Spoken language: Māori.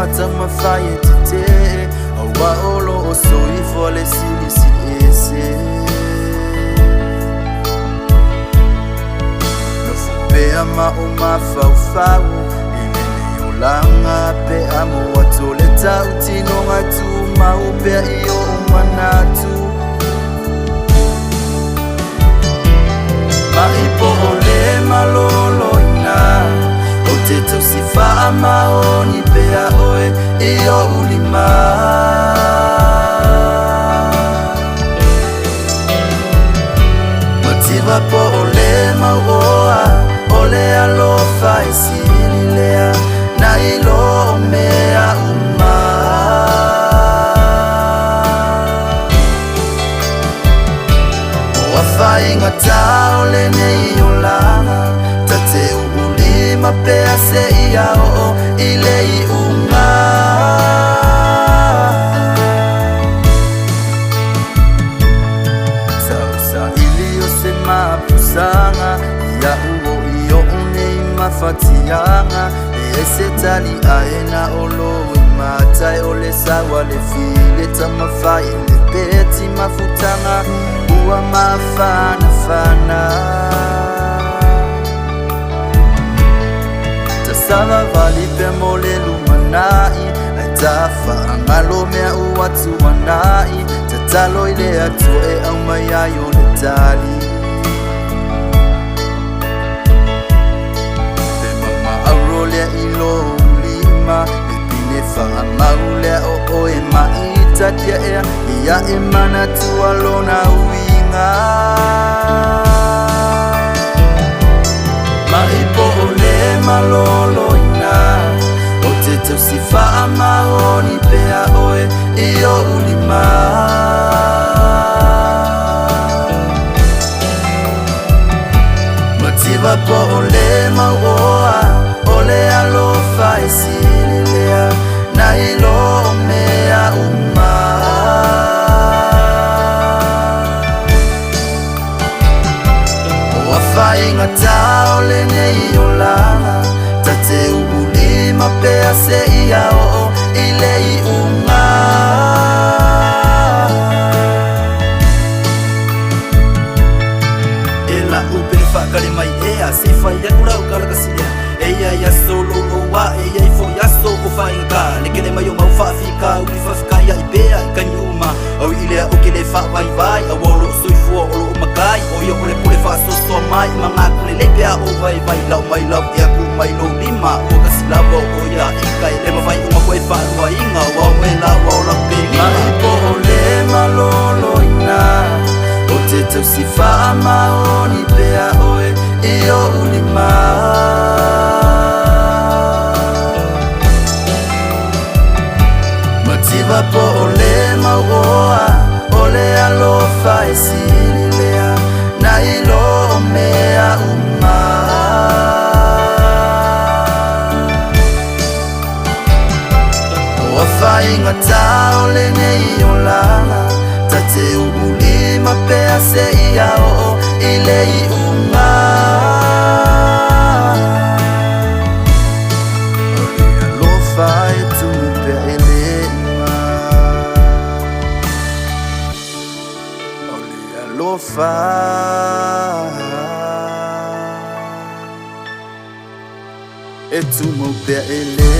matang mafaye tite awa olo osoi fole sili si ese no fupe ama uma fau inene yolanga pe amo watoleta utino ngatu maupe iyo umanatu maipo ole malolo ina oteto sifa amaoni pea oe iyo ulima motiva po ole maua ole alofa isililea na ilo mea uma wafainga taole neiyolanga tate ulima pea se iao ile iunga sausa ilio sema pusanga ya uo iyo unei mafatianga esetali aena olo matai ole sawa le file tamafai le peti mafutanga uwa mafana fana tasava vali pe mole lumanai aitafa angalomea uwatu wanai tatalo ile atue au mayayo le tali pe mama aurole ilo ulima fa maule o oe maita dia ya emana tualona uinga maipo ole malolo ina oteto sifa amaoni pea oe iyo ulima motiva po ole maua ole alofa isililea na ilo mea uma wafainga taole neiyolanga tate ulima pea se iao ile iunga ela ubefa kale mai ea sifa ya kula ukala kasilia eya ya solo wa eya ifo ya soko fainga lekele mayo mafafika ulifafika ya ibea ikanyuma au ile okele fa vai vai awolo soifo olo makai oyo ole pole fa so mai manga kule pea o vai vai lau mai love ya ku mai lo lima o kasilavo oya ikai le vai uma koi fa wa inga wa wela wa la penga ipo ole malolo ina oteto sifa amaoni pea oe iyo ulima motiva po ole maua ole alofa isililea na ilo mea uma wafainga taole neiyolanga tate ulima pea se iao ile iunga ole alofa itupea lofa etumo pe ele